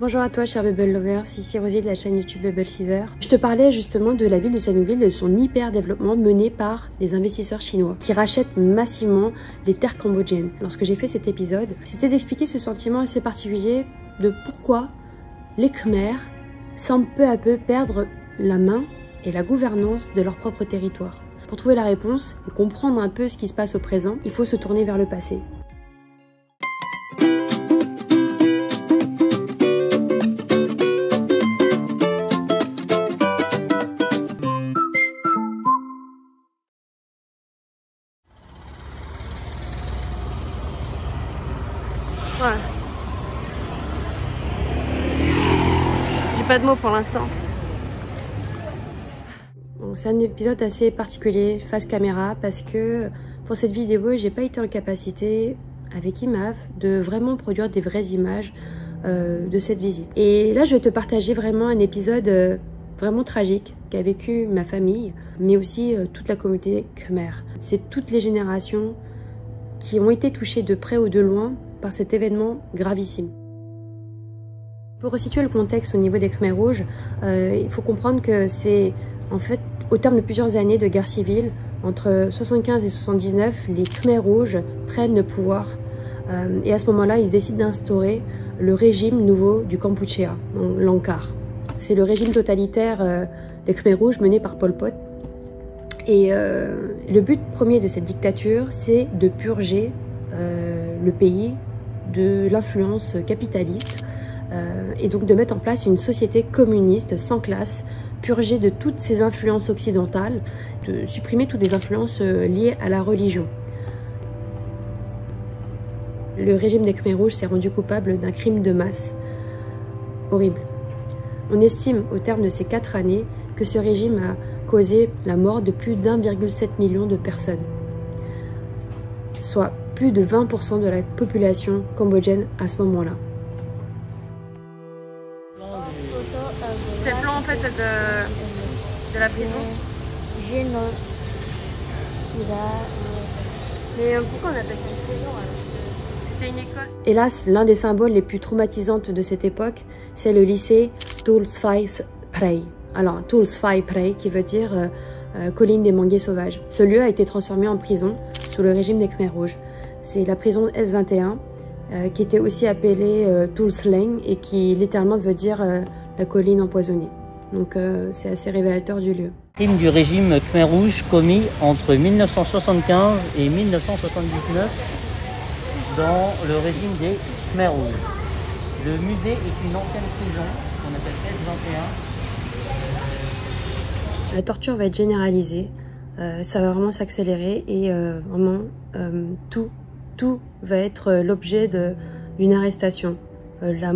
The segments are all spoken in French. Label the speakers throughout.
Speaker 1: Bonjour à toi chers Bubble Lovers, ici Rosie de la chaîne YouTube Bubble Fever. Je te parlais justement de la ville de Sanouville et de son hyper développement mené par des investisseurs chinois qui rachètent massivement les terres cambodgiennes. Lorsque j'ai fait cet épisode, c'était d'expliquer ce sentiment assez particulier de pourquoi les Khmers semblent peu à peu perdre la main et la gouvernance de leur propre territoire. Pour trouver la réponse et comprendre un peu ce qui se passe au présent, il faut se tourner vers le passé. Ouais. J'ai pas de mots pour l'instant. Bon, c'est un épisode assez particulier face caméra parce que pour cette vidéo, j'ai pas été en capacité avec Imav de vraiment produire des vraies images de cette visite. Et là, je vais te partager vraiment un épisode vraiment tragique qu'a vécu ma famille, mais aussi toute la communauté khmer. C'est toutes les générations qui ont été touchées de près ou de loin par cet événement gravissime. Pour resituer le contexte au niveau des Khmers rouges, il faut comprendre que c'est en fait au terme de plusieurs années de guerre civile, entre 75 et 79, les Khmers rouges prennent le pouvoir et à ce moment-là, ils décident d'instaurer le régime nouveau du Kampuchea, donc l'Angkar. C'est le régime totalitaire des Khmers rouges mené par Pol Pot. Et le but premier de cette dictature, c'est de purger le pays de l'influence capitaliste et donc de mettre en place une société communiste sans classe, purgée de toutes ces influences occidentales, de supprimer toutes les influences liées à la religion. Le régime des Khmers rouges s'est rendu coupable d'un crime de masse horrible. On estime au terme de ces 4 années que ce régime a causé la mort de plus d'1,7 million de personnes, soit plus de 20% de la population cambodgienne à ce moment-là. C'est le plan en fait de la prison. Mais pourquoi on appelle ça une prison alors? C'était une école. Hélas, l'un des symboles les plus traumatisantes de cette époque, c'est le lycée Tuol Svay Prey. Alors, Tuol Svay Prey qui veut dire colline des manguiers sauvages. Ce lieu a été transformé en prison sous le régime des Khmers rouges. C'est la prison S21 qui était aussi appelée Tuol Sleng et qui littéralement veut dire la colline empoisonnée. Donc c'est assez révélateur du lieu.
Speaker 2: Crime du régime Khmer rouge commis entre 1975 et 1979 dans le régime des Khmer rouges. Le musée est une ancienne prison qu'on appelle S21.
Speaker 1: La torture va être généralisée, ça va vraiment s'accélérer et vraiment tout va être l'objet d'une arrestation. Le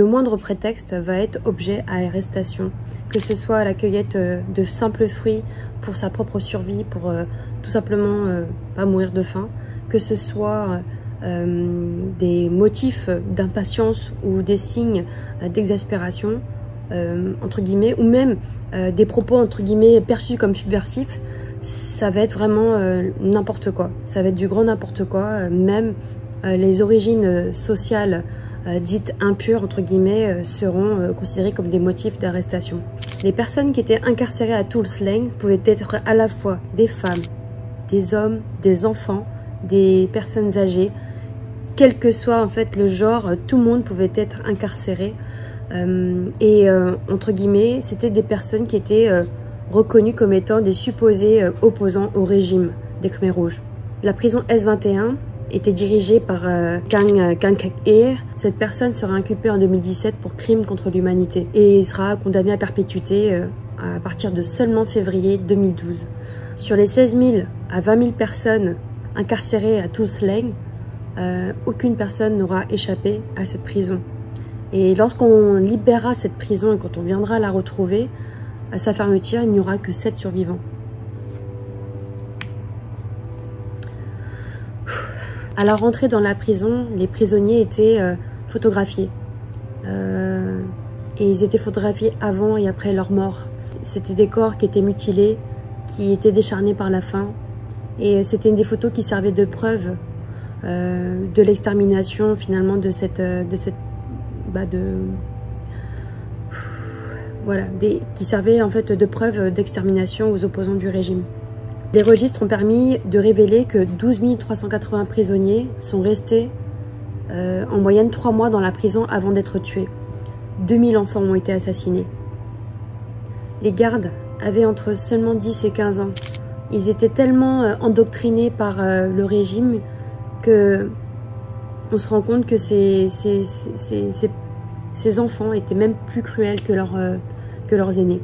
Speaker 1: moindre prétexte va être objet à arrestation, que ce soit la cueillette de simples fruits pour sa propre survie, pour tout simplement pas mourir de faim, que ce soit des motifs d'impatience ou des signes d'exaspération, entre guillemets, ou même des propos entre guillemets perçus comme subversifs. Ça va être vraiment n'importe quoi, ça va être du grand n'importe quoi, même les origines sociales dites impures entre guillemets seront considérées comme des motifs d'arrestation. Les personnes qui étaient incarcérées à Tuol Sleng pouvaient être à la fois des femmes, des hommes, des enfants, des personnes âgées, quel que soit en fait le genre, tout le monde pouvait être incarcéré entre guillemets c'était des personnes qui étaient reconnus comme étant des supposés opposants au régime des Khmers rouges. La prison S21 était dirigée par Kang Kak-ir. Cette personne sera inculpée en 2017 pour crime contre l'humanité et il sera condamné à perpétuité à partir de seulement février 2012. Sur les 16 000 à 20 000 personnes incarcérées à Tuol Sleng, aucune personne n'aura échappé à cette prison. Et lorsqu'on libérera cette prison et quand on viendra la retrouver, à sa fermeture, il n'y aura que 7 survivants. À la rentrée dans la prison, les prisonniers étaient photographiés. Et ils étaient photographiés avant et après leur mort. C'était des corps qui étaient mutilés, qui étaient décharnés par la faim. Et c'était une des photos qui servait de preuve de l'extermination finalement voilà, qui servaient en fait de preuve d'extermination aux opposants du régime. Les registres ont permis de révéler que 12 380 prisonniers sont restés en moyenne 3 mois dans la prison avant d'être tués. 2000 enfants ont été assassinés. Les gardes avaient entre seulement 10 et 15 ans. Ils étaient tellement endoctrinés par le régime que on se rend compte que ces enfants étaient même plus cruels que leurs aînés.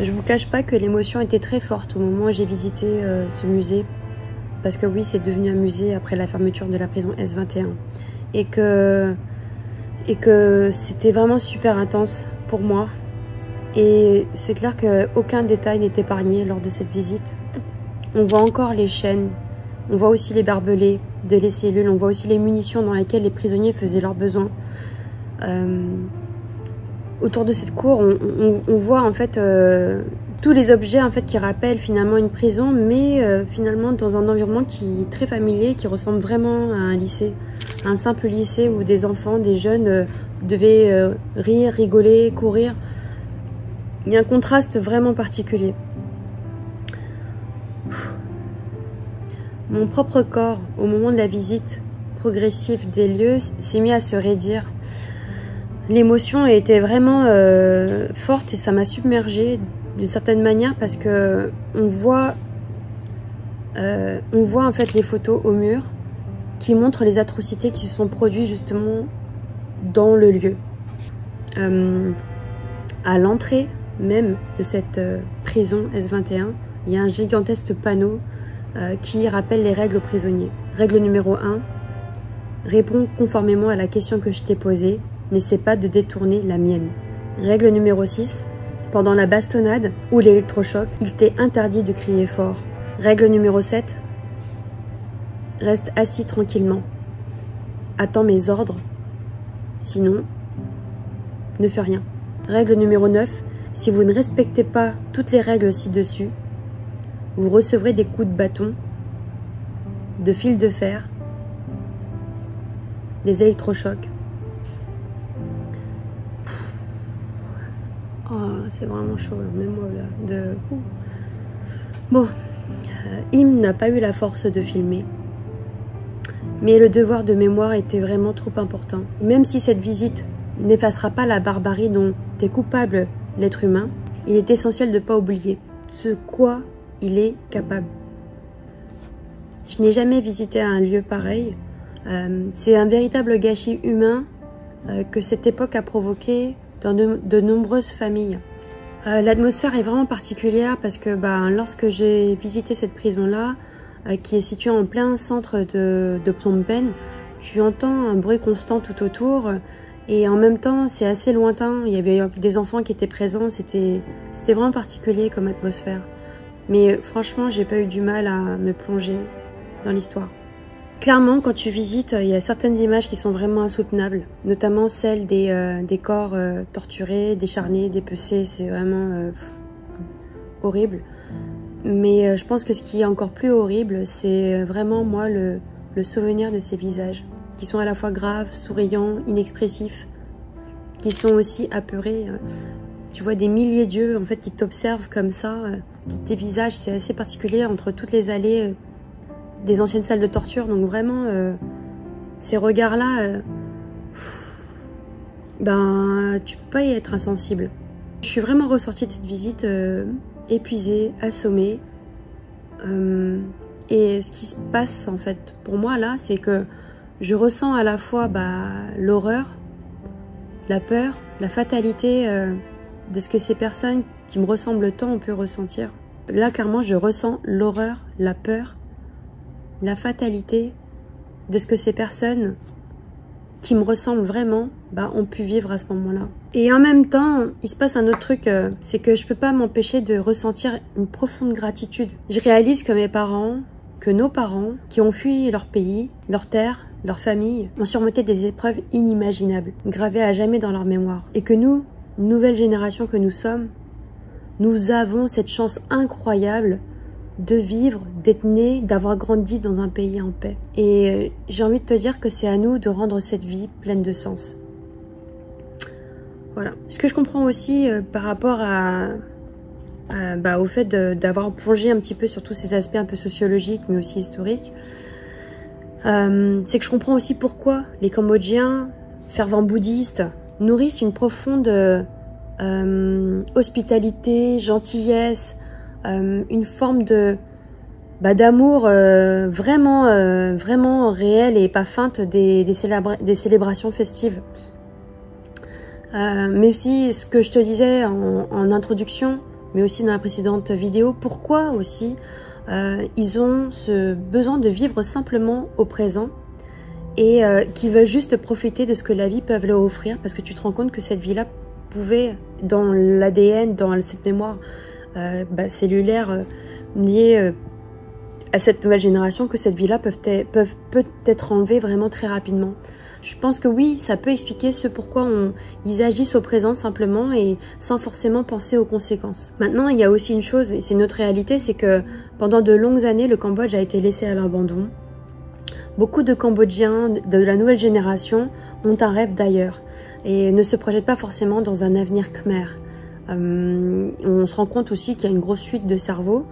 Speaker 1: Je vous cache pas que l'émotion était très forte au moment où j'ai visité ce musée, parce que oui, c'est devenu un musée après la fermeture de la prison S21, et que c'était vraiment super intense pour moi. Et c'est clair qu'aucun détail n'est épargné lors de cette visite. On voit encore les chaînes, on voit aussi les barbelés de les cellules, on voit aussi les munitions dans lesquelles les prisonniers faisaient leurs besoins. Autour de cette cour, on voit en fait tous les objets en fait qui rappellent finalement une prison, mais finalement dans un environnement qui est très familier, qui ressemble vraiment à un lycée, un simple lycée où des enfants, des jeunes devaient rire, rigoler, courir. Il y a un contraste vraiment particulier. Mon propre corps, au moment de la visite progressive des lieux, s'est mis à se raidir. L'émotion était vraiment forte et ça m'a submergée d'une certaine manière, parce que on voit en fait les photos au mur qui montrent les atrocités qui se sont produites justement dans le lieu. À l'entrée même de cette prison S21, il y a un gigantesque panneau qui rappelle les règles aux prisonniers. Règle numéro 1, réponds conformément à la question que je t'ai posée, n'essaie pas de détourner la mienne. Règle numéro 6, pendant la bastonnade ou l'électrochoc, il t'est interdit de crier fort. Règle numéro 7, reste assis tranquillement. Attends mes ordres, sinon, ne fais rien. Règle numéro 9, si vous ne respectez pas toutes les règles ci-dessus, vous recevrez des coups de bâton, de fil de fer, des électrochocs. Oh, c'est vraiment chaud, même moi là. Bon, Im n'a pas eu la force de filmer, mais le devoir de mémoire était vraiment trop important. Même si cette visite n'effacera pas la barbarie dont est coupable l'être humain, il est essentiel de ne pas oublier ce quoi il est capable. Je n'ai jamais visité un lieu pareil. C'est un véritable gâchis humain que cette époque a provoqué dans de nombreuses familles. L'atmosphère est vraiment particulière parce que lorsque j'ai visité cette prison-là, qui est située en plein centre de Phnom Penh, tu entends un bruit constant tout autour et en même temps c'est assez lointain. Il y avait des enfants qui étaient présents, c'était vraiment particulier comme atmosphère. Mais franchement, j'ai pas eu du mal à me plonger dans l'histoire. Clairement, quand tu visites, il y a certaines images qui sont vraiment insoutenables, notamment celles des corps torturés, décharnés, dépecés. C'est vraiment horrible. Mais je pense que ce qui est encore plus horrible, c'est vraiment moi le souvenir de ces visages, qui sont à la fois graves, souriants, inexpressifs, qui sont aussi apeurés. Tu vois des milliers d'yeux en fait qui t'observent comme ça, tes visages, c'est assez particulier entre toutes les allées des anciennes salles de torture. Donc vraiment, ces regards-là, tu peux pas y être insensible. Je suis vraiment ressortie de cette visite épuisée, assommée. Et ce qui se passe en fait pour moi là, c'est que je ressens à la fois l'horreur, la peur, la fatalité de ce que ces personnes qui me ressemblent tant ont pu ressentir. Là, clairement, je ressens l'horreur, la peur, la fatalité de ce que ces personnes qui me ressemblent vraiment ont pu vivre à ce moment-là. Et en même temps, il se passe un autre truc, c'est que je peux pas m'empêcher de ressentir une profonde gratitude. Je réalise que mes parents, que nos parents, qui ont fui leur pays, leur terre, leur famille, ont surmonté des épreuves inimaginables, gravées à jamais dans leur mémoire. Et que nous, nouvelle génération que nous sommes, nous avons cette chance incroyable de vivre, d'être né, d'avoir grandi dans un pays en paix. Et j'ai envie de te dire que c'est à nous de rendre cette vie pleine de sens. Voilà. Ce que je comprends aussi par rapport au fait d'avoir plongé un petit peu sur tous ces aspects un peu sociologiques, mais aussi historiques, c'est que je comprends aussi pourquoi les Cambodgiens, fervents bouddhistes, nourrissent une profonde hospitalité, gentillesse, une forme d'amour vraiment réel et pas feinte des célébrations festives. Mais aussi ce que je te disais en introduction, mais aussi dans la précédente vidéo, pourquoi aussi ils ont ce besoin de vivre simplement au présent et qui veulent juste profiter de ce que la vie peut leur offrir, parce que tu te rends compte que cette vie-là pouvait, dans l'ADN, dans cette mémoire cellulaire liée à cette nouvelle génération, que cette vie-là peut être enlevée vraiment très rapidement. Je pense que oui, ça peut expliquer ce pourquoi ils agissent au présent simplement et sans forcément penser aux conséquences. Maintenant, il y a aussi une chose, et c'est notre réalité, c'est que pendant de longues années, le Cambodge a été laissé à l'abandon. Beaucoup de Cambodgiens de la nouvelle génération ont un rêve d'ailleurs et ne se projettent pas forcément dans un avenir khmer. On se rend compte aussi qu'il y a une grosse fuite de cerveaux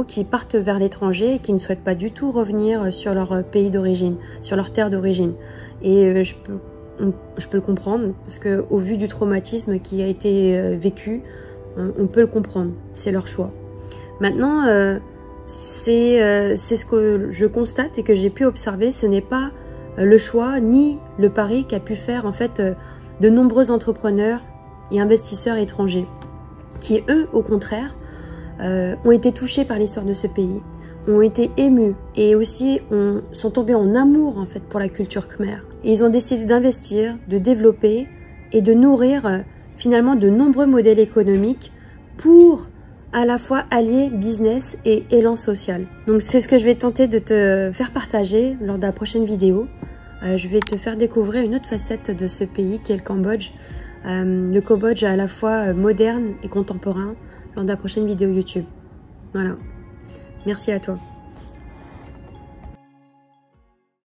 Speaker 1: qui partent vers l'étranger et qui ne souhaitent pas du tout revenir sur leur pays d'origine, sur leur terre d'origine. Et je peux le comprendre, parce qu'au vu du traumatisme qui a été vécu, on peut le comprendre, c'est leur choix. Maintenant, c'est ce que je constate et que j'ai pu observer, ce n'est pas le choix ni le pari qu'a pu faire en fait de nombreux entrepreneurs et investisseurs étrangers, qui eux, au contraire, ont été touchés par l'histoire de ce pays, ont été émus et aussi sont tombés en amour en fait pour la culture khmer. Et ils ont décidé d'investir, de développer et de nourrir finalement de nombreux modèles économiques pour à la fois allier business et élan social. Donc c'est ce que je vais tenter de te faire partager lors de la prochaine vidéo. Je vais te faire découvrir une autre facette de ce pays qui est le Cambodge. Le Cambodge à la fois moderne et contemporain lors de la prochaine vidéo YouTube. Voilà. Merci à toi.